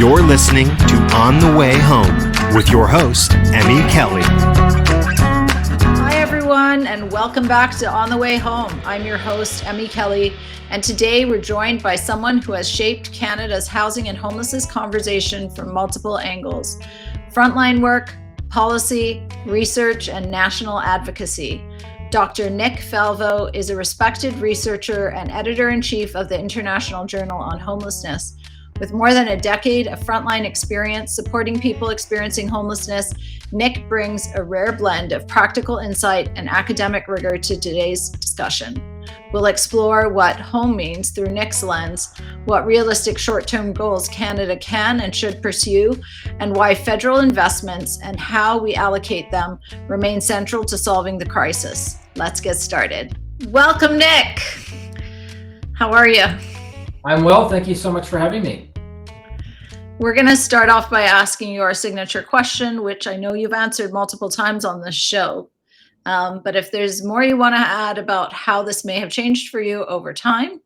You're listening to On the Way Home with your host, Emmy Kelly. Hi, everyone, and welcome back to On the Way Home. I'm your host, Emmy Kelly, and today we're joined by someone who has shaped Canada's housing and homelessness conversation from multiple angles: frontline work, policy, research, and national advocacy. Dr. Nick Falvo is a respected researcher and editor-in-chief of the International Journal on Homelessness. With more than a decade of frontline experience supporting people experiencing homelessness, Nick brings a rare blend of practical insight and academic rigor to today's discussion. We'll explore what home means through Nick's lens, what realistic short-term goals Canada can and should pursue, and why federal investments and how we allocate them remain central to solving the crisis. Let's get started. Welcome, Nick. How are you? I'm well, thank you so much for having me. We're going to start off by asking you our signature question, which I know you've answered multiple times on this show. But if there's more you want to add about how this may have changed for you over time,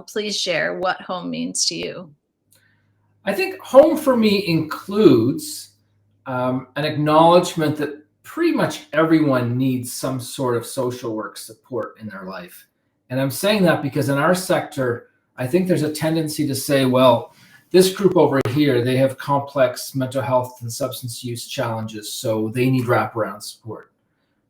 please share what home means to you. I think home for me includes an acknowledgement that pretty much everyone needs some sort of social work support in their life. And I'm saying that because in our sector, I think there's a tendency to say, well, this group over here, they have complex mental health and substance use challenges, so they need wraparound support.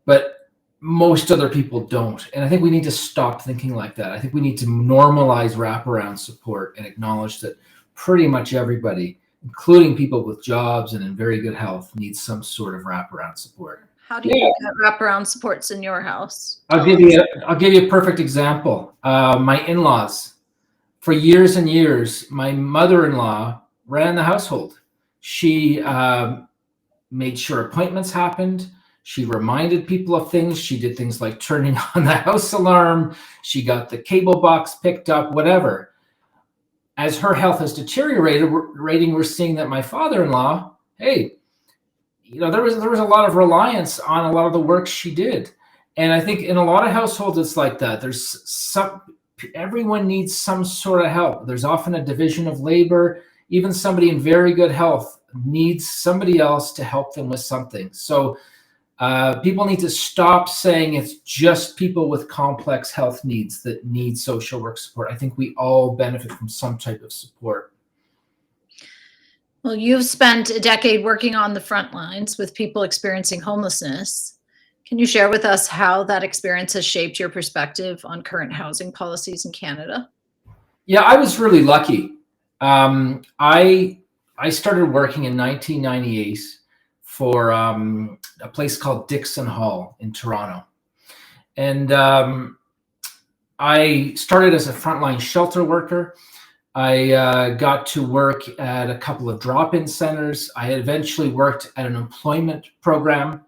But most other people don't. And I think we need to stop thinking like that. I think we need to normalize wraparound support and acknowledge that pretty much everybody, including people with jobs and in very good health, needs some sort of wraparound support. How do you get wraparound supports in your house? I'll give you a perfect example. My in-laws. For years and years, my mother-in-law ran the household. She made sure appointments happened. She reminded people of things. She did things like turning on the house alarm. She got the cable box picked up, whatever. As her health has deteriorated, we're seeing that my father-in-law, there was a lot of reliance on a lot of the work she did. And I think in a lot of households, it's like that. Everyone needs some sort of help. There's often a division of labor. Even somebody in very good health needs somebody else to help them with something. So people need to stop saying it's just people with complex health needs that need social work support. I think we all benefit from some type of support. Well, you've spent a decade working on the front lines with people experiencing homelessness. Can you share with us how that experience has shaped your perspective on current housing policies in Canada? Yeah, I was really lucky. I started working in 1998 for a place called Dixon Hall in Toronto. And I started as a frontline shelter worker. I got to work at a couple of drop-in centers. I eventually worked at an employment program,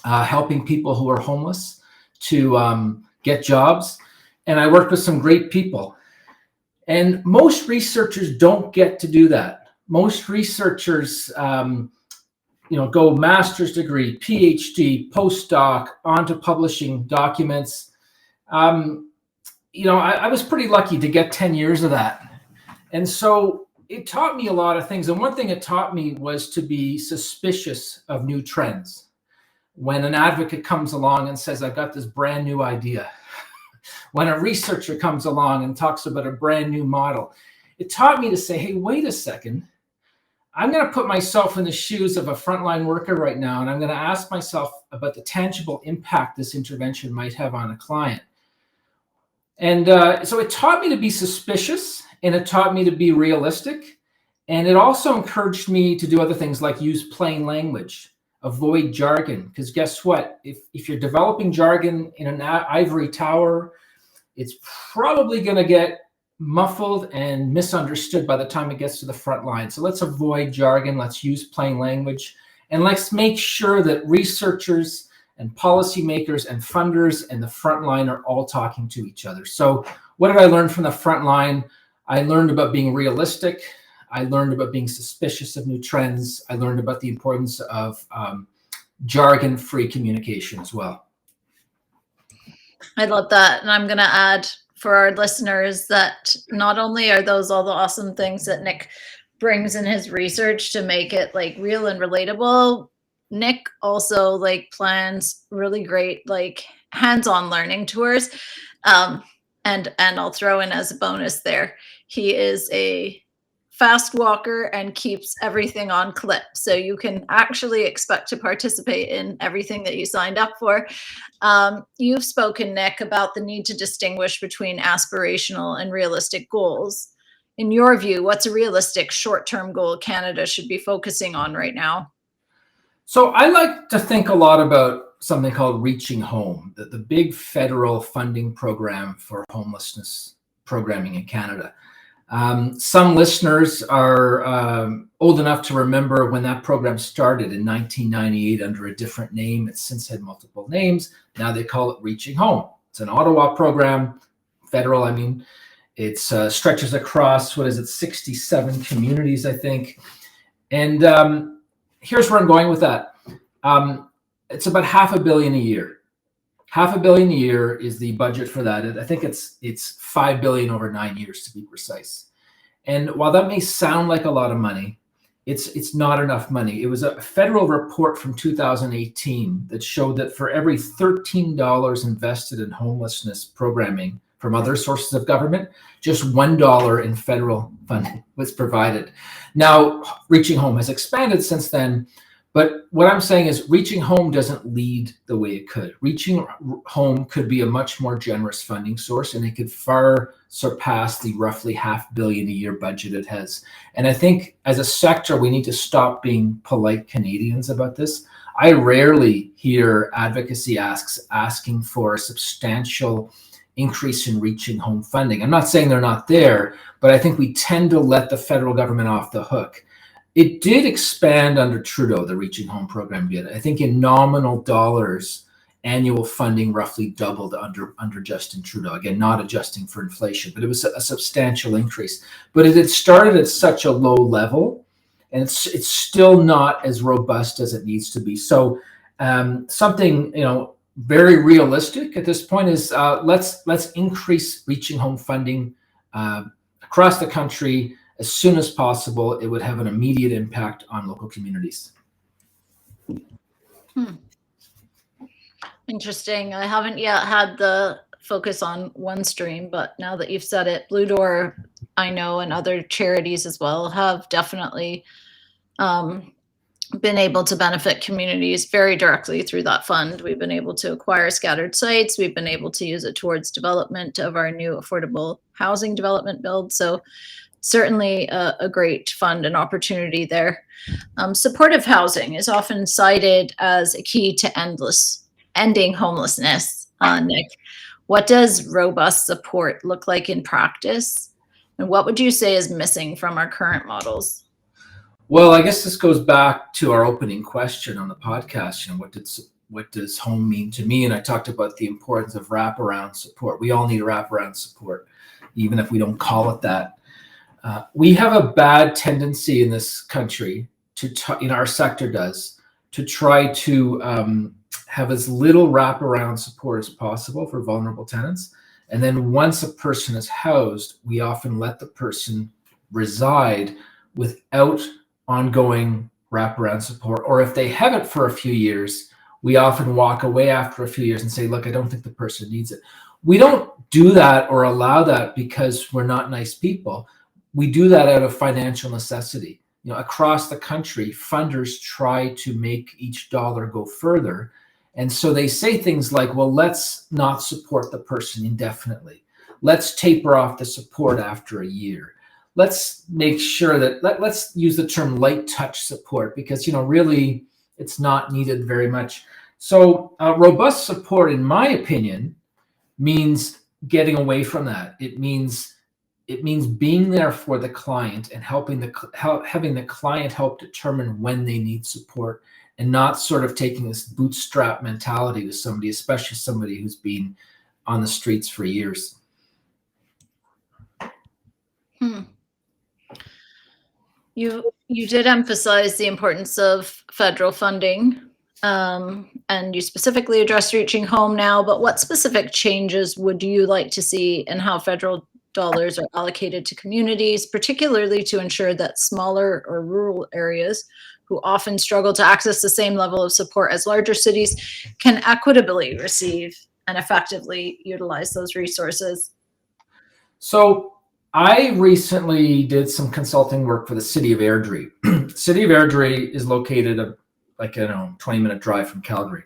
helping people who are homeless to get jobs. And I worked with some great people. And most researchers don't get to do that. Most researchers, go master's degree, PhD, postdoc, onto publishing documents. I was pretty lucky to get 10 years of that. And so it taught me a lot of things. And one thing it taught me was to be suspicious of new trends. When an advocate comes along and says, I've got this brand new idea. When a researcher comes along and talks about a brand new model, it taught me to say, hey, wait a second. I'm going to put myself in the shoes of a frontline worker right now, and I'm going to ask myself about the tangible impact this intervention might have on a client. And so it taught me to be suspicious, and it taught me to be realistic. And it also encouraged me to do other things like use plain language. Avoid jargon, because guess what? If you're developing jargon in an ivory tower, it's probably going to get muffled and misunderstood by the time it gets to the front line. So let's avoid jargon. Let's use plain language. And let's make sure that researchers and policymakers and funders and the front line are all talking to each other. So what did I learn from the front line? I learned about being realistic. I learned about being suspicious of new trends. I learned about the importance of jargon-free communication as well. I love that. And I'm going to add for our listeners that not only are those all the awesome things that Nick brings in his research to make it like real and relatable, Nick also like plans really great like hands-on learning tours. And I'll throw in as a bonus there, he is a fast walker and keeps everything on clip. So you can actually expect to participate in everything that you signed up for. You've spoken, Nick, about the need to distinguish between aspirational and realistic goals. In your view, what's a realistic short-term goal Canada should be focusing on right now? So I like to think a lot about something called Reaching Home, the big federal funding program for homelessness programming in Canada. Some listeners are old enough to remember when that program started in 1998 under a different name. It's since had multiple names. Now they call it Reaching Home. It's an Ottawa program, federal, I mean. It stretches across, 67 communities, I think. And here's where I'm going with that. It's about $500 million a year. $500 million a year is the budget for that. I think it's $5 billion over 9 years to be precise. And while that may sound like a lot of money, it's not enough money. It was a federal report from 2018 that showed that for every $13 invested in homelessness programming from other sources of government, just $1 in federal funding was provided. Now, Reaching Home has expanded since then. But what I'm saying is Reaching Home doesn't lead the way it could. Reaching Home could be a much more generous funding source, and it could far surpass the roughly $500 million a year budget it has. And I think as a sector, we need to stop being polite Canadians about this. I rarely hear advocacy asking for a substantial increase in Reaching Home funding. I'm not saying they're not there, but I think we tend to let the federal government off the hook. It did expand under Trudeau, the Reaching Home program did. I think in nominal dollars, annual funding roughly doubled under Justin Trudeau. Again, not adjusting for inflation, but it was a substantial increase. But it had started at such a low level, and it's still not as robust as it needs to be. So something very realistic at this point is let's increase Reaching Home funding across the country. As soon as possible. It would have an immediate impact on local communities. Interesting. I haven't yet had the focus on one stream, but now that you've said it, Blue Door, I know, and other charities as well have definitely been able to benefit communities very directly through that fund. We've been able to acquire scattered sites. We've been able to use it towards development of our new affordable housing development build. So certainly a great fund and opportunity there. Supportive housing is often cited as a key to ending homelessness. Nick, what does robust support look like in practice? And what would you say is missing from our current models? Well, I guess this goes back to our opening question on the podcast. What does home mean to me? And I talked about the importance of wraparound support. We all need wraparound support, even if we don't call it that. We have a bad tendency in this country in our sector to try to have as little wraparound support as possible for vulnerable tenants. And then once a person is housed, we often let the person reside without ongoing wraparound support. Or if they have it for a few years, we often walk away after a few years and say, look, I don't think the person needs it. We don't do that or allow that because we're not nice people. We do that out of financial necessity. Across the country, funders try to make each dollar go further. And so they say things like, well, let's not support the person indefinitely. Let's taper off the support after a year. Let's make sure that, let's use the term light touch support because, really, it's not needed very much. So robust support, in my opinion, means getting away from that. It means being there for the client and having the client help determine when they need support and not sort of taking this bootstrap mentality to somebody, especially somebody who's been on the streets for years. You did emphasize the importance of federal funding, and you specifically addressed Reaching Home now, but what specific changes would you like to see in how federal dollars are allocated to communities, particularly to ensure that smaller or rural areas who often struggle to access the same level of support as larger cities can equitably receive and effectively utilize those resources? So I recently did some consulting work for the city of Airdrie. City of Airdrie is located a 20-minute drive from Calgary.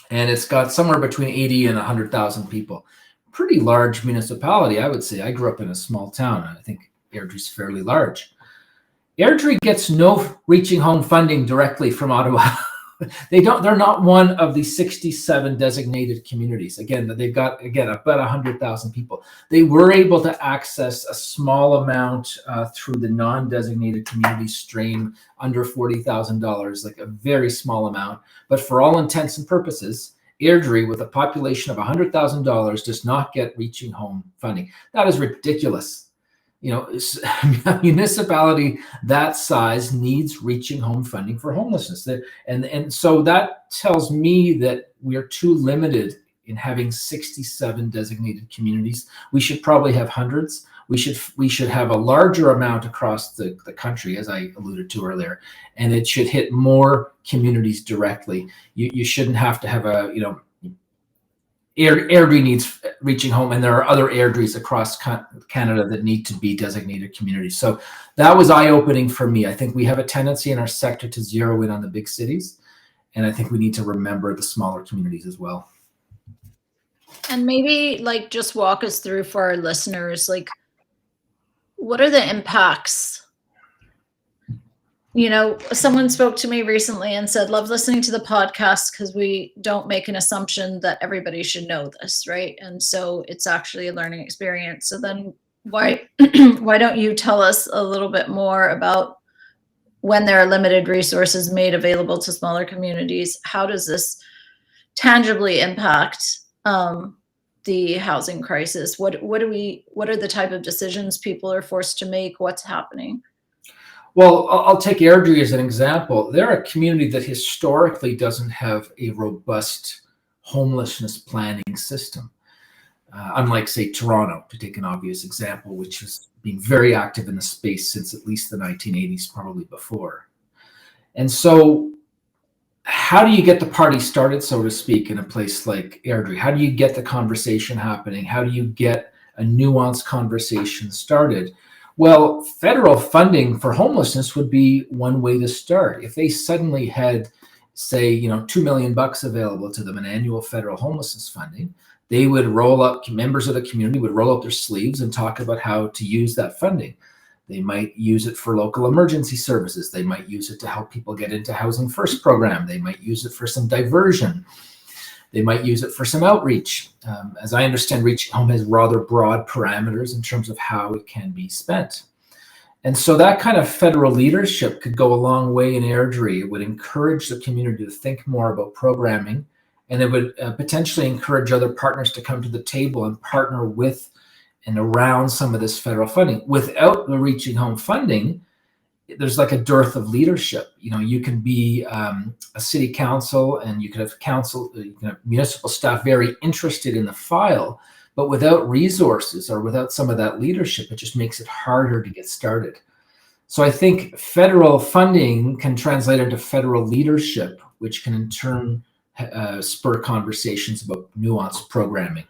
And it's got somewhere between 80 and 100,000 people. Pretty large municipality, I would say. I grew up in a small town, and I think Airdrie's fairly large. Airdrie gets no Reaching Home funding directly from Ottawa. They're not one of the 67 designated communities. Again, they've got about 100,000 people. They were able to access a small amount through the non-designated community stream, under $40,000, like a very small amount. But for all intents and purposes, Airdrie, with a population of $100,000, does not get Reaching Home funding. That is ridiculous. A municipality that size needs Reaching Home funding for homelessness. And so that tells me that we are too limited in having 67 designated communities. We should probably have hundreds. We should have a larger amount across the country, as I alluded to earlier, and it should hit more communities directly. You shouldn't have to have Airdrie needs Reaching Home, and there are other Airdries across Canada that need to be designated communities. So that was eye-opening for me. I think we have a tendency in our sector to zero in on the big cities, and I think we need to remember the smaller communities as well. And maybe just walk us through for our listeners, what are the impacts? Someone spoke to me recently and said, love listening to the podcast because we don't make an assumption that everybody should know this, right? And so it's actually a learning experience. So then why don't you tell us a little bit more about when there are limited resources made available to smaller communities? How does this tangibly impact the housing crisis? What are the type of decisions people are forced to make? What's happening? Well, I'll take Airdrie as an example. They're a community that historically doesn't have a robust homelessness planning system. Unlike, say, Toronto, to take an obvious example, which has been very active in the space since at least the 1980s, probably before. And so how do you get the party started, so to speak, in a place like Airdrie? How do you get the conversation happening? How do you get a nuanced conversation started? Well, federal funding for homelessness would be one way to start. If they suddenly had, say, $2 million available to them in annual federal homelessness funding, they would members of the community would roll up their sleeves and talk about how to use that funding. They might use it for local emergency services. They might use it to help people get into Housing First program. They might use it for some diversion. They might use it for some outreach. As I understand, Reaching Home has rather broad parameters in terms of how it can be spent. And so that kind of federal leadership could go a long way in Airdrie. It would encourage the community to think more about programming, and it would potentially encourage other partners to come to the table and partner with and around some of this federal funding. Without the Reaching Home funding, there's like a dearth of leadership. You can be a city council, and you can have municipal staff very interested in the file, but without resources or without some of that leadership, it just makes it harder to get started. So I think federal funding can translate into federal leadership, which can in turn spur conversations about nuanced programming.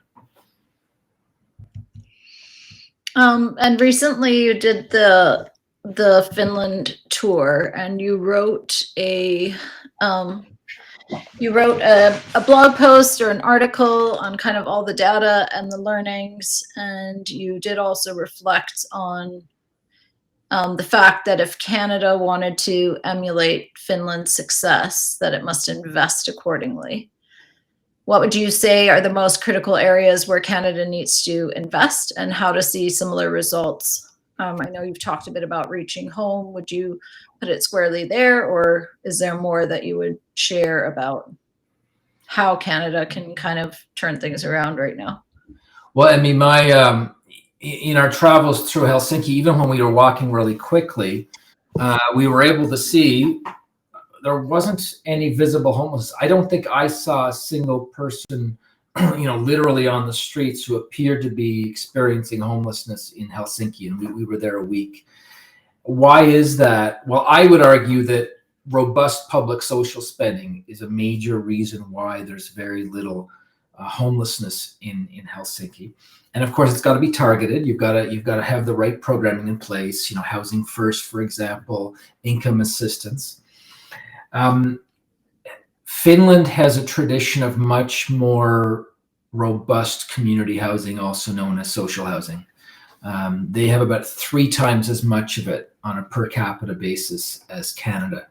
And recently you did the Finland tour, and you wrote a blog post or an article on kind of all the data and the learnings, and you did also reflect on the fact that if Canada wanted to emulate Finland's success, that it must invest accordingly. What would you say are the most critical areas where Canada needs to invest, and how to see similar results? I know you've talked a bit about Reaching Home. Would you put it squarely there, or is there more that you would share about how Canada can kind of turn things around right now? Well, I mean, in our travels through Helsinki, even when we were walking really quickly, we were able to see there wasn't any visible homelessness. I don't think I saw a single person literally on the streets who appeared to be experiencing homelessness in Helsinki, and we were there a week. Why is that? Well, I would argue that robust public social spending is a major reason why there's very little homelessness in Helsinki. And of course, it's got to be targeted. You've got to have the right programming in place. Housing first, for example, income assistance. Finland has a tradition of much more robust community housing, also known as social housing. They have about 3 times as much of it on a per capita basis as Canada.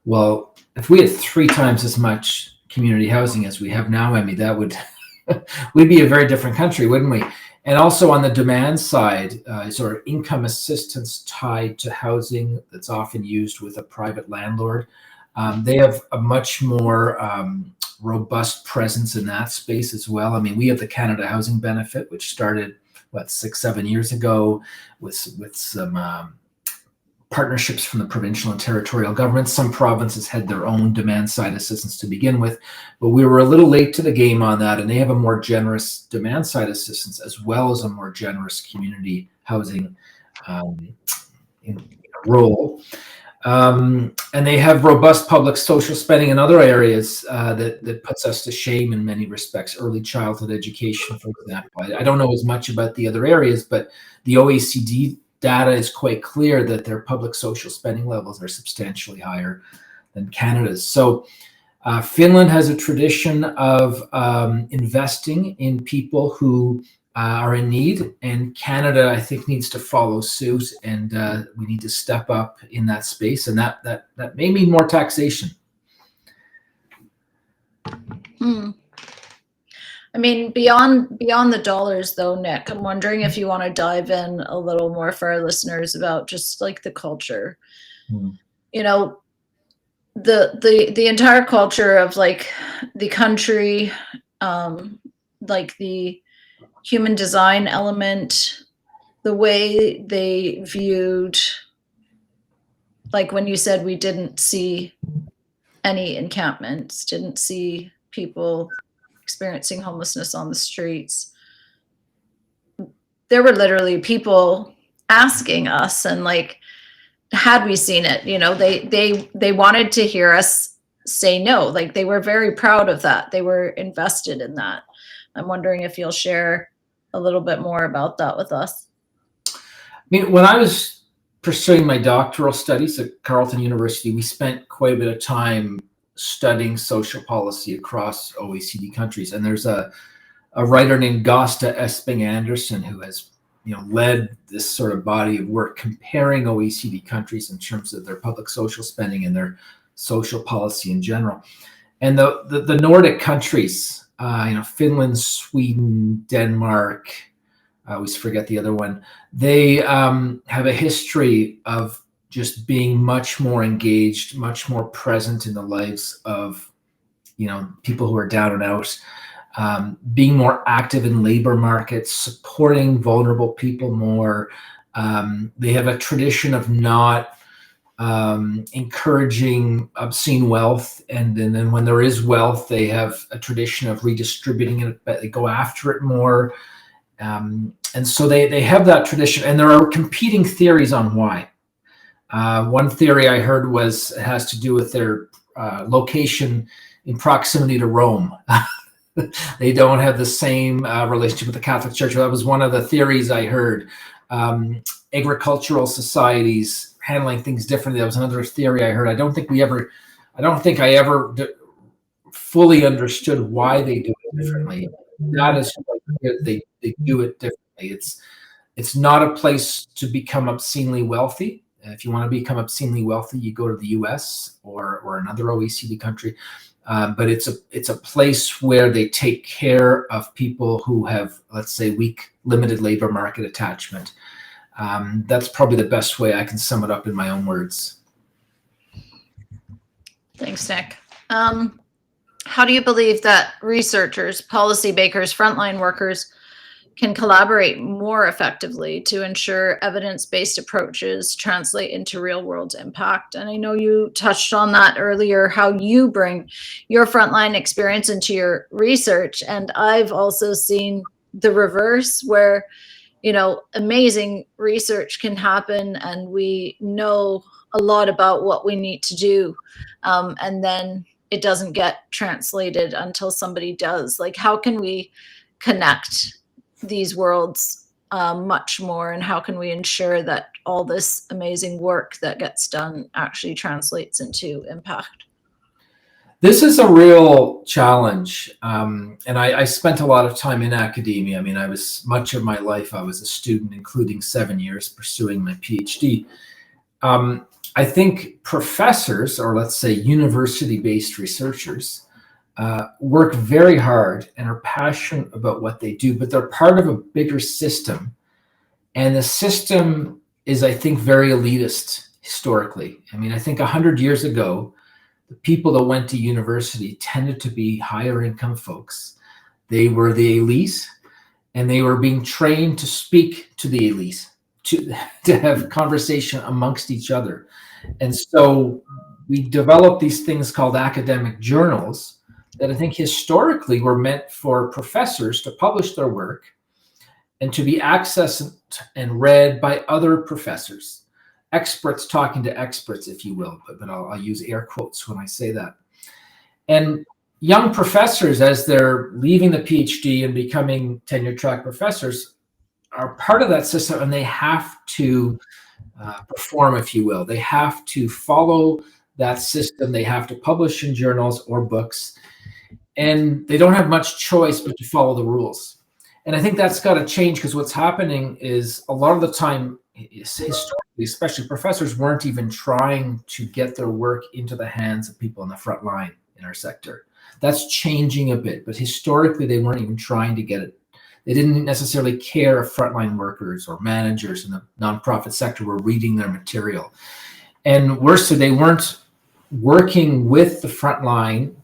Well, if we had 3 times as much community housing as we have now, Emmy, that would we'd be a very different country, wouldn't we? And also on the demand side, sort of income assistance tied to housing that's often used with a private landlord. They have a much more robust presence in that space as well. I mean, we have the Canada Housing Benefit, which started 6-7 years ago with some partnerships from the provincial and territorial governments. Some provinces had their own demand side assistance to begin with, but we were a little late to the game on that, and they have a more generous demand side assistance as well as a more generous community housing role. And they have robust public social spending in other areas that puts us to shame in many respects. Early childhood education, for example. I don't know as much about the other areas, but the OECD data is quite clear that their public social spending levels are substantially higher than Canada's. So Finland has a tradition of investing in people who are in need, and Canada, I think, needs to follow suit, and we need to step up in that space, and that may mean more taxation. I mean, beyond the dollars, though, Nick, I'm wondering if you want to dive in a little more for our listeners about just like the culture. The entire culture of like the country, like the human design element, the way they viewed, like when you said we didn't see any encampments, didn't see people experiencing homelessness on the streets. There were literally people asking us, and like, had we seen it, they wanted to hear us say no. Like, they were very proud of that. They were invested in that. I'm wondering if you'll share a little bit more about that with us. I mean, when I was pursuing my doctoral studies at Carleton University, we spent quite a bit of time studying social policy across OECD countries. And there's a writer named Gosta Esping Anderson who has led this sort of body of work comparing OECD countries in terms of their public social spending and their social policy in general. And the Nordic countries, Finland, Sweden, Denmark, I always forget the other one, they have a history of just being much more engaged, much more present in the lives of, people who are down and out, being more active in labor markets, supporting vulnerable people more. They have a tradition of not encouraging obscene wealth, and then when there is wealth, they have a tradition of redistributing it, but they go after it more. And so they have that tradition, and there are competing theories on why. One theory I heard it has to do with their location in proximity to Rome. They don't have the same relationship with the Catholic Church. That was one of the theories I heard. Agricultural societies handling things differently. That was another theory I heard. I don't think I ever fully understood why they do it differently. That is they do it differently. It's not a place to become obscenely wealthy. If you want to become obscenely wealthy, you go to the US or another OECD country. But it's a place where they take care of people who have, let's say, weak, limited labor market attachment. That's probably the best way I can sum it up in my own words. Thanks, Nick. How do you believe that researchers, policymakers, frontline workers can collaborate more effectively to ensure evidence-based approaches translate into real-world impact. And I know you touched on that earlier, how you bring your frontline experience into your research. And I've also seen the reverse, where amazing research can happen and we know a lot about what we need to do, and then it doesn't get translated until somebody does. Like, how can we connect these worlds much more, and how can we ensure that all this amazing work that gets done actually translates into impact? This is a real challenge, and I spent a lot of time in academia. I mean, much of my life I was a student, including 7 years pursuing my PhD. I think professors, or let's say university-based researchers, work very hard and are passionate about what they do, but they're part of a bigger system. And the system is, I think, very elitist historically. I mean, I think 100 years ago, the people that went to university tended to be higher income folks. They were the elite, and they were being trained to speak to the elite, to have conversation amongst each other. And so we developed these things called academic journals that I think historically were meant for professors to publish their work and to be accessed and read by other professors, experts talking to experts, if you will, but I'll use air quotes when I say that. And young professors, as they're leaving the PhD and becoming tenure track professors, are part of that system, and they have to perform, if you will. They have to follow that system. They have to publish in journals or books, and they don't have much choice but to follow the rules. And I think that's got to change, because what's happening is a lot of the time, historically, especially, professors weren't even trying to get their work into the hands of people on the front line in our sector. That's changing a bit, but historically they weren't even trying to get it. They didn't necessarily care if frontline workers or managers in the nonprofit sector were reading their material. And worse, so they weren't working with the frontline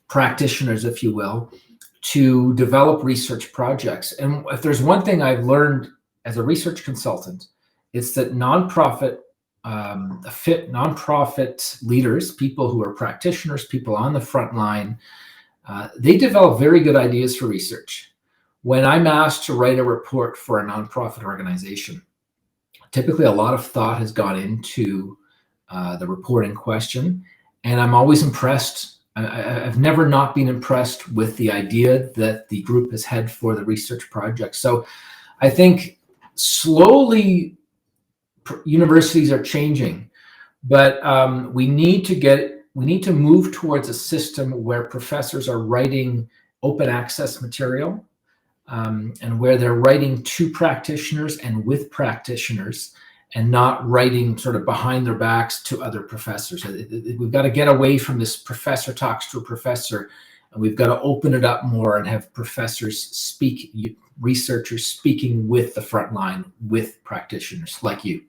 practitioners, if you will, to develop research projects. And if there's one thing I've learned as a research consultant, it's that nonprofit leaders, people who are practitioners, people on the front line, they develop very good ideas for research. When I'm asked to write a report for a nonprofit organization, typically a lot of thought has gone into the report in question, and I'm always impressed. I've never not been impressed with the idea that the group has had for the research project. So I think slowly universities are changing, but we need to move towards a system where professors are writing open access material, and where they're writing to practitioners and with practitioners, and not writing sort of behind their backs to other professors. We've got to get away from this professor talks to a professor, and we've got to open it up more and have professors researchers speaking with the front line, with practitioners like you.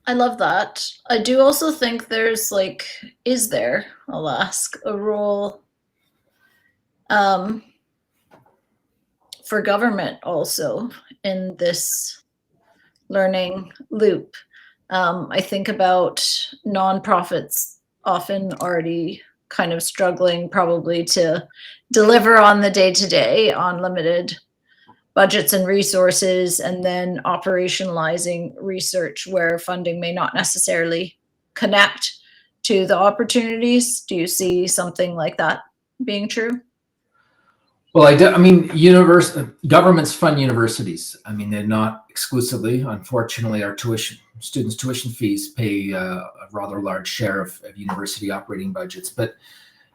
I love that. I do also think there's is there, I'll ask, a role for government also in this learning loop? I think about nonprofits often already kind of struggling probably to deliver on the day-to-day on limited budgets and resources, and then operationalizing research where funding may not necessarily connect to the opportunities. Do you see something like that being true? Well, I mean, governments fund universities. I mean, they're not exclusively. Unfortunately, our students' tuition fees pay a rather large share of university operating budgets. But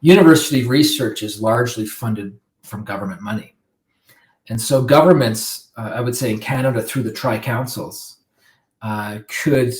university research is largely funded from government money. And so governments, I would say in Canada, through the tri-councils, could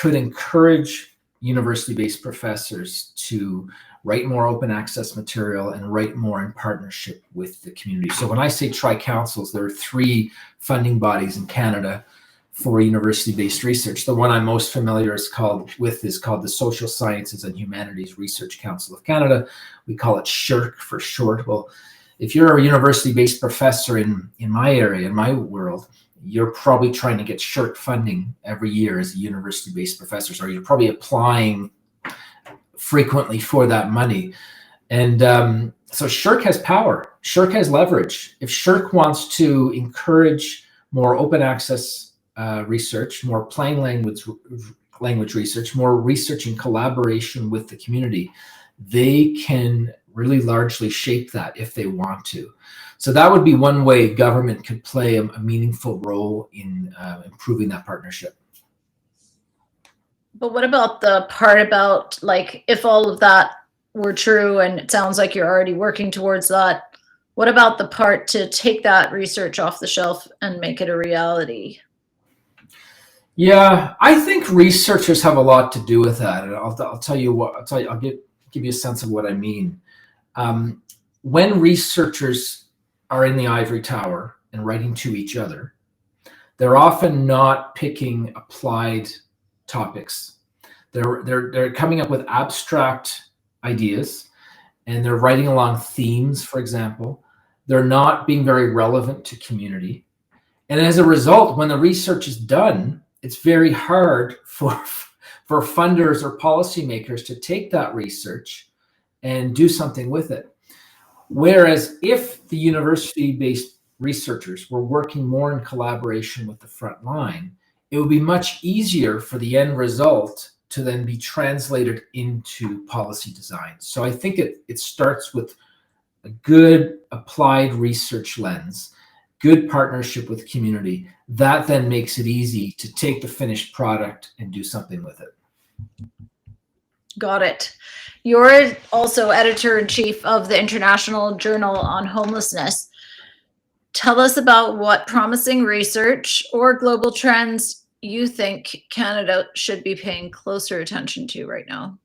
encourage university-based professors to write more open access material and write more in partnership with the community. So when I say tri-councils, there are 3 funding bodies in Canada for university-based research. The one I'm most familiar is called the Social Sciences and Humanities Research Council of Canada. We call it SSHRC for short. Well, If you're a university-based professor in my area, in my world, you're probably trying to get SSHRC funding every year as a university-based professor. So you're probably applying frequently for that money. And so SSHRC has power. SSHRC has leverage. If SSHRC wants to encourage more open access research, more plain language research, more research in collaboration with the community, they can really largely shape that if they want to. So that would be one way government could play a meaningful role in improving that partnership. But what about the part about, like, if all of that were true, and it sounds like you're already working towards that, what about the part to take that research off the shelf and make it a reality? Yeah, I think researchers have a lot to do with that, and I'll tell you what. I'll give you a sense of what I mean. When researchers are in the ivory tower and writing to each other, they're often not picking applied topics. They're coming up with abstract ideas, and they're writing along themes, for example. They're not being very relevant to community. And as a result, when the research is done, it's very hard for funders or policymakers to take that research and do something with it. Whereas if the university-based researchers were working more in collaboration with the Frontline, it would be much easier for the end result to then be translated into policy design. So I think it starts with a good applied research lens, good partnership with community. That then makes it easy to take the finished product and do something with it. Got it. You're also editor-in-chief of the International Journal on Homelessness. Tell us about what promising research or global trends you think Canada should be paying closer attention to right now.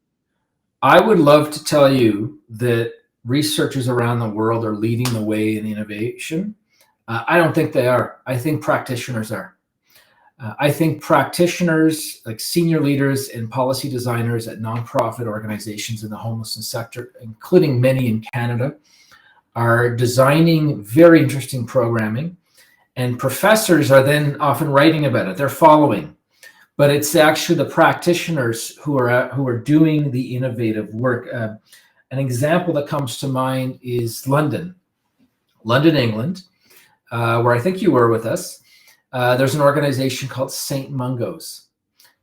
I would love to tell you that researchers around the world are leading the way in innovation. I don't think they are. I think practitioners are. I think practitioners, like senior leaders and policy designers at nonprofit organizations in the homelessness sector, including many in Canada, are designing very interesting programming, and professors are then often writing about it. They're following, but it's actually the practitioners who are doing the innovative work. An example that comes to mind is London, England, where I think you were with us. There's an organization called St. Mungo's.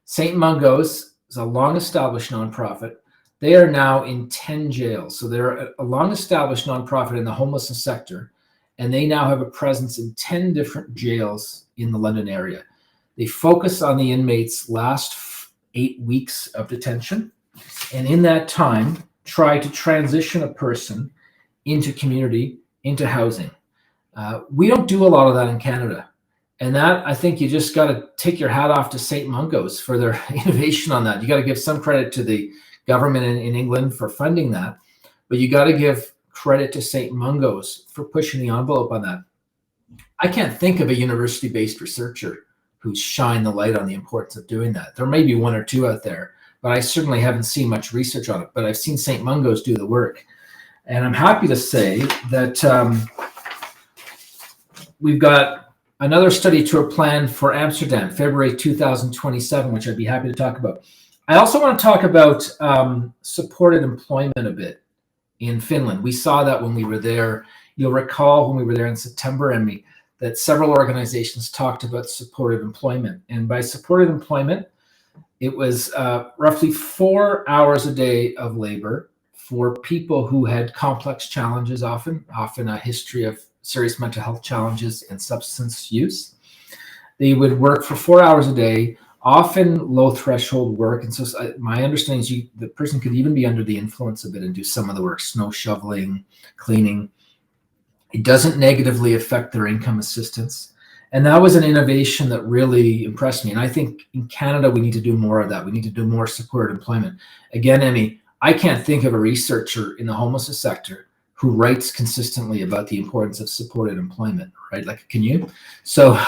St. Mungo's is a long-established nonprofit. They are now in 10 jails. So they're a long-established nonprofit in the homelessness sector, and they now have a presence in 10 different jails in the London area. They focus on the inmates' last 8 weeks of detention, and in that time, try to transition a person into community, into housing. We don't do a lot of that in Canada. And that, I think you just got to take your hat off to St. Mungo's for their innovation on that. You got to give some credit to the government in England for funding that, but you got to give credit to St. Mungo's for pushing the envelope on that. I can't think of a university-based researcher who's shined the light on the importance of doing that. There may be one or two out there, but I certainly haven't seen much research on it. But I've seen St. Mungo's do the work. And I'm happy to say that we've got another study tour planned for Amsterdam, February 2027, which I'd be happy to talk about. I also want to talk about supported employment a bit in Finland. We saw that when we were there. You'll recall when we were there in September, Emmy, that several organizations talked about supported employment. And by supported employment, it was roughly 4 hours a day of labor for people who had complex challenges, often a history of serious mental health challenges and substance use. They would work for 4 hours a day, often low threshold work. And so my understanding is the person could even be under the influence of it and do some of the work, snow shoveling, cleaning. It doesn't negatively affect their income assistance. And that was an innovation that really impressed me. And I think in Canada, we need to do more of that. We need to do more supported employment. Again, Emmy, I can't think of a researcher in the homelessness sector who writes consistently about the importance of supported employment, right? Like, can you? So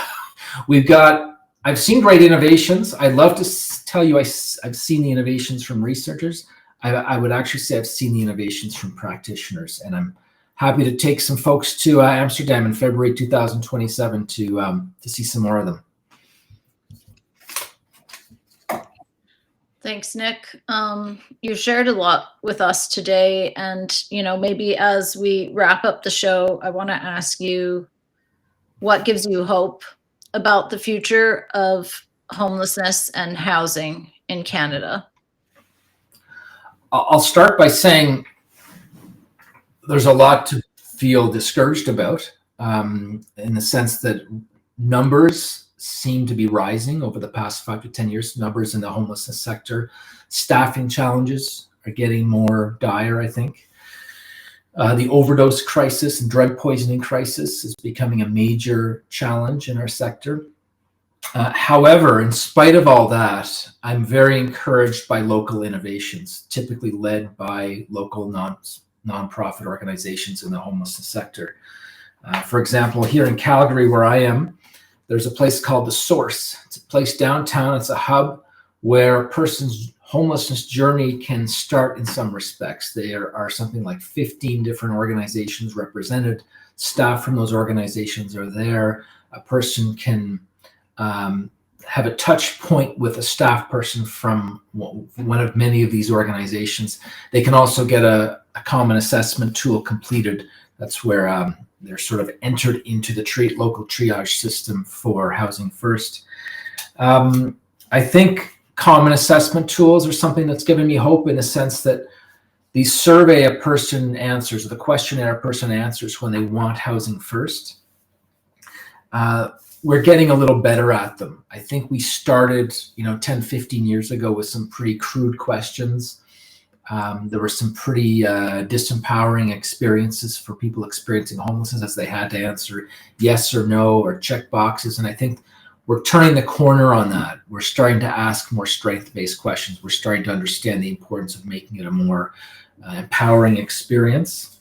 I've seen great innovations. I'd love to tell you I've seen the innovations from researchers. I would actually say I've seen the innovations from practitioners, and I'm happy to take some folks to Amsterdam in February 2027 to see some more of them. Thanks, Nick. You shared a lot with us today, and maybe as we wrap up the show, I want to ask you, what gives you hope about the future of homelessness and housing in Canada? I'll start by saying there's a lot to feel discouraged about, in the sense that numbers seem to be rising over the past 5 to 10 years, numbers in the homelessness sector. Staffing challenges are getting more dire, I think. The overdose crisis and drug poisoning crisis is becoming a major challenge in our sector. However, in spite of all that, I'm very encouraged by local innovations, typically led by local nonprofit organizations in the homelessness sector. For example, here in Calgary, where I am, there's a place called The Source. It's a place downtown. It's a hub where a person's homelessness journey can start in some respects. There are something like 15 different organizations represented. Staff from those organizations are there. A person can have a touch point with a staff person from one of many of these organizations. They can also get a common assessment tool completed. That's where they're sort of entered into the local triage system for Housing First. I think common assessment tools are something that's given me hope, in the sense that the survey a person answers, or the questionnaire a person answers when they want Housing First, we're getting a little better at them. I think we started 10, 15 years ago with some pretty crude questions. There were some pretty disempowering experiences for people experiencing homelessness, as they had to answer yes or no or check boxes. And I think we're turning the corner on that. We're starting to ask more strength-based questions. We're starting to understand the importance of making it a more empowering experience.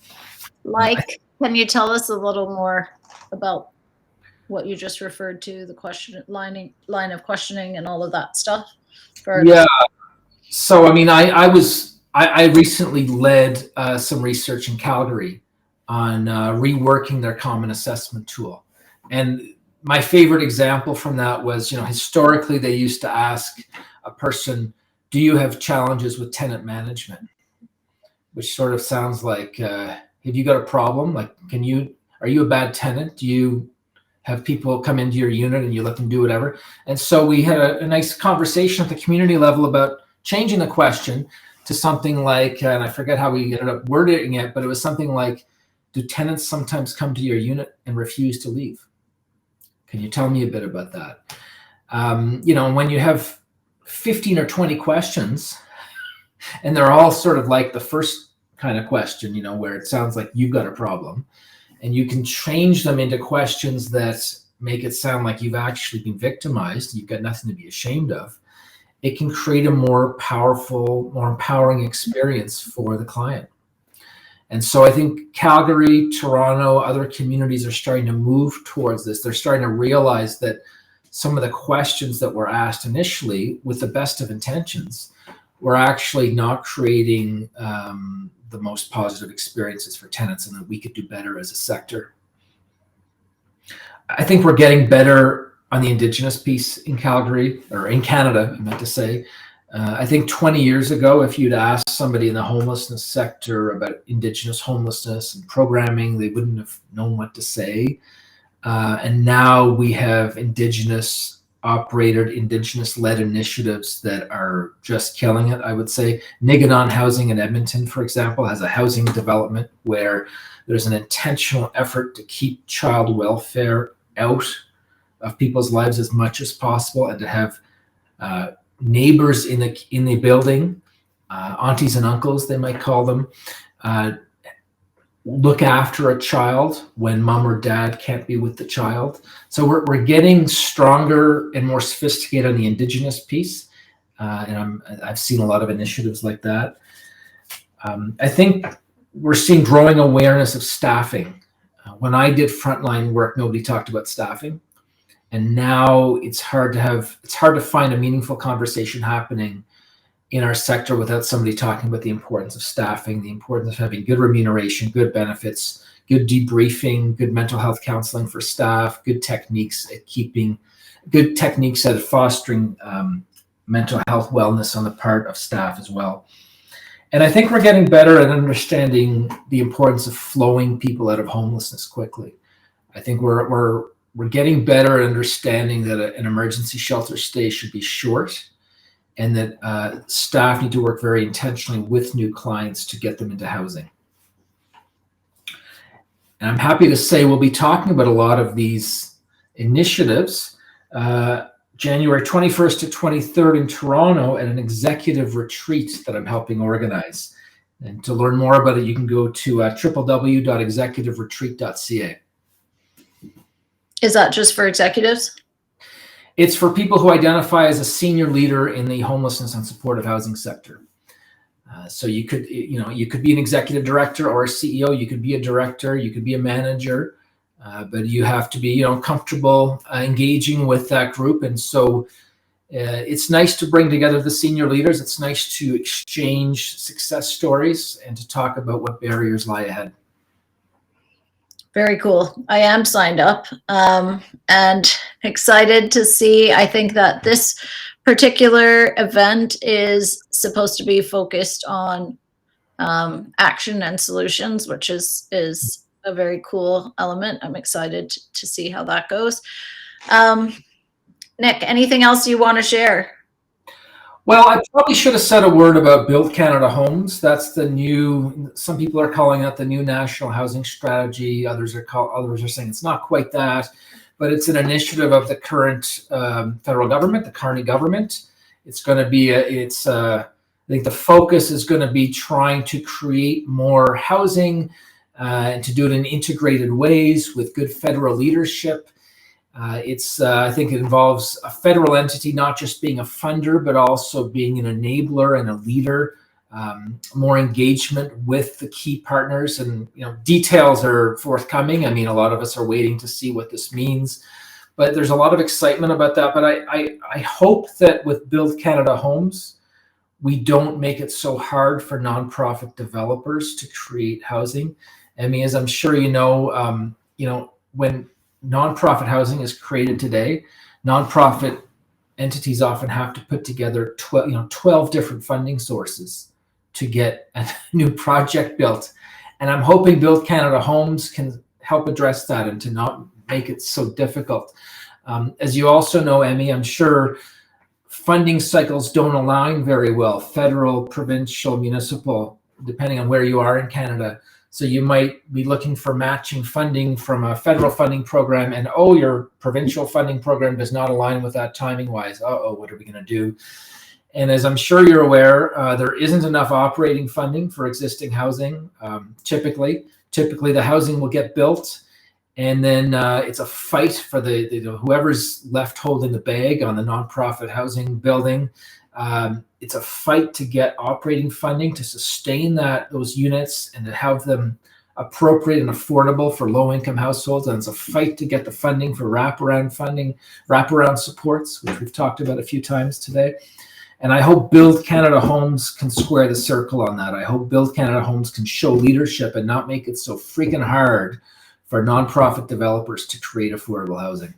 Can you tell us a little more about what you just referred to, the line of questioning and all of that stuff? Yeah. So, I recently led some research in Calgary on reworking their common assessment tool. And my favorite example from that was, historically they used to ask a person, do you have challenges with tenant management? Which sort of sounds like, have you got a problem? Like, are you a bad tenant? Do you have people come into your unit and you let them do whatever? And so we had a nice conversation at the community level about changing the question to something like, and I forget how we ended up wording it, but it was something like, do tenants sometimes come to your unit and refuse to leave? Can you tell me a bit about that? When you have 15 or 20 questions, and they're all sort of like the first kind of question, where it sounds like you've got a problem, and you can change them into questions that make it sound like you've actually been victimized, you've got nothing to be ashamed of, it can create a more powerful, more empowering experience for the client. And so I think Calgary, Toronto, other communities are starting to move towards this. They're starting to realize that some of the questions that were asked initially, with the best of intentions, were actually not creating the most positive experiences for tenants, and that we could do better as a sector. I think we're getting better on the Indigenous piece in Calgary, or in Canada, I meant to say. I think 20 years ago, if you'd asked somebody in the homelessness sector about Indigenous homelessness and programming, they wouldn't have known what to say. And now we have Indigenous-operated, Indigenous-led initiatives that are just killing it, I would say. Nigadon Housing in Edmonton, for example, has a housing development where there's an intentional effort to keep child welfare out of people's lives as much as possible, and to have neighbors in the building, aunties and uncles, they might call them, look after a child when mom or dad can't be with the child. So we're getting stronger and more sophisticated on the Indigenous piece, and I've seen a lot of initiatives like that. I think we're seeing growing awareness of staffing. When I did Frontline work, nobody talked about staffing. And now it's hard to find a meaningful conversation happening in our sector without somebody talking about the importance of staffing, the importance of having good remuneration, good benefits, good debriefing, good mental health counseling for staff, good techniques at fostering mental health wellness on the part of staff as well. And I think we're getting better at understanding the importance of flowing people out of homelessness quickly. I think we're getting better at understanding that an emergency shelter stay should be short, and that staff need to work very intentionally with new clients to get them into housing. And I'm happy to say we'll be talking about a lot of these initiatives January 21st to 23rd in Toronto at an executive retreat that I'm helping organize. And to learn more about it, you can go to www.executiveretreat.ca. Is that just for executives? It's for people who identify as a senior leader in the homelessness and supportive housing sector. So you could be an executive director or a CEO. You could be a director. You could be a manager, but you have to be, comfortable engaging with that group. And so it's nice to bring together the senior leaders. It's nice to exchange success stories and to talk about what barriers lie ahead. Very cool. I am signed up and excited to see. I think that this particular event is supposed to be focused on action and solutions, which is a very cool element. I'm excited to see how that goes. Nick, anything else you want to share? Well, I probably should have said a word about Build Canada Homes. That's the new, some people are calling it the new national housing strategy. Others are saying it's not quite that, but it's an initiative of the current federal government, the Carney government. It's going to be, I think the focus is going to be trying to create more housing and to do it in integrated ways with good federal leadership. I think it involves a federal entity not just being a funder, but also being an enabler and a leader, more engagement with the key partners. And details are forthcoming. I mean, a lot of us are waiting to see what this means, but there's a lot of excitement about that. But I hope that with Build Canada Homes, we don't make it so hard for nonprofit developers to create housing. I mean, as I'm sure when nonprofit housing is created today, nonprofit entities often have to put together 12 different funding sources to get a new project built. And I'm hoping Build Canada Homes can help address that and to not make it so difficult. As you also know, Emmy, I'm sure funding cycles don't align very well, federal, provincial, municipal, depending on where you are in Canada. So you might be looking for matching funding from a federal funding program, and your provincial funding program does not align with that timing-wise. What are we going to do? And as I'm sure you're aware, there isn't enough operating funding for existing housing. Typically the housing will get built, and then it's a fight for whoever's left holding the bag on the nonprofit housing building. It's a fight to get operating funding to sustain those units and to have them appropriate and affordable for low-income households. And it's a fight to get the funding for wraparound supports, which we've talked about a few times today. And I hope Build Canada Homes can square the circle on that. I hope Build Canada Homes can show leadership and not make it so freaking hard for nonprofit developers to create affordable housing.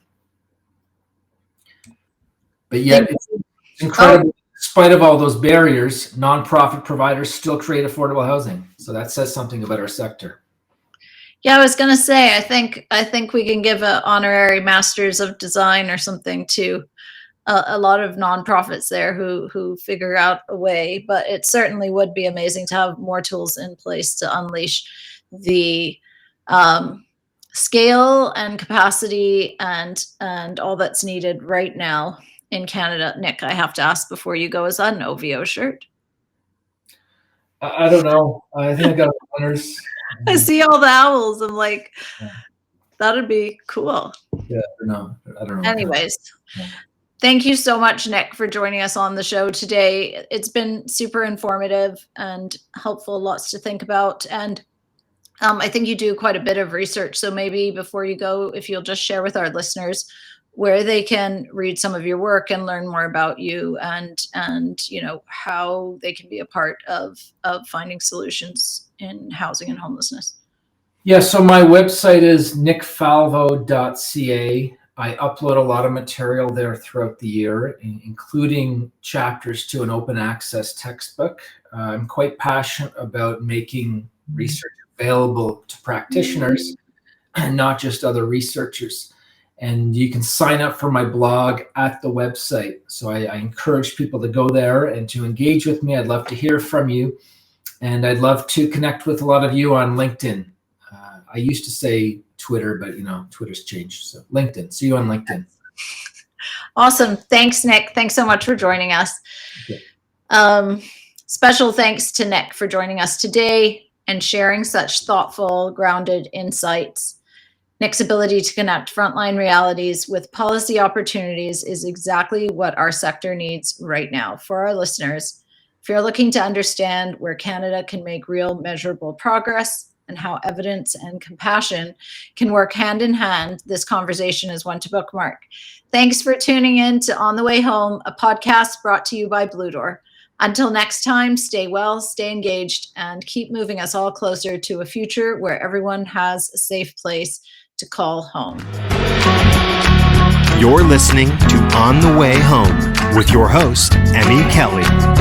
But yet it's incredible. Despite of all those barriers, nonprofit providers still create affordable housing. So that says something about our sector. Yeah, I was going to say, I think we can give an honorary Masters of Design or something to a lot of nonprofits there who figure out a way. But it certainly would be amazing to have more tools in place to unleash the scale and capacity and all that's needed right now in Canada. Nick, I have to ask before you go, is that an OVO shirt? I don't know. I think I got honors. I see all the owls. I'm like, that'd be cool. Yeah, I don't know. Anyways, thank you so much, Nick, for joining us on the show today. It's been super informative and helpful, lots to think about. And I think you do quite a bit of research. So maybe before you go, if you'll just share with our listeners where they can read some of your work and learn more about you, and how they can be a part of finding solutions in housing and homelessness. Yeah, so my website is nickfalvo.ca. I upload a lot of material there throughout the year, including chapters to an open access textbook. I'm quite passionate about making research available to practitioners and not just other researchers. And you can sign up for my blog at the website. So I encourage people to go there and to engage with me. I'd love to hear from you. And I'd love to connect with a lot of you on LinkedIn. I used to say Twitter, but Twitter's changed. So LinkedIn. See you on LinkedIn. Awesome. Thanks, Nick. Thanks so much for joining us. Okay. Special thanks to Nick for joining us today and sharing such thoughtful, grounded insights. Nick's ability to connect frontline realities with policy opportunities is exactly what our sector needs right now. For our listeners, if you're looking to understand where Canada can make real measurable progress and how evidence and compassion can work hand in hand, this conversation is one to bookmark. Thanks for tuning in to On the Way Home, a podcast brought to you by Blue Door. Until next time, stay well, stay engaged, and keep moving us all closer to a future where everyone has a safe place to call home. You're listening to On the Way Home with your host, Emmy Kelly.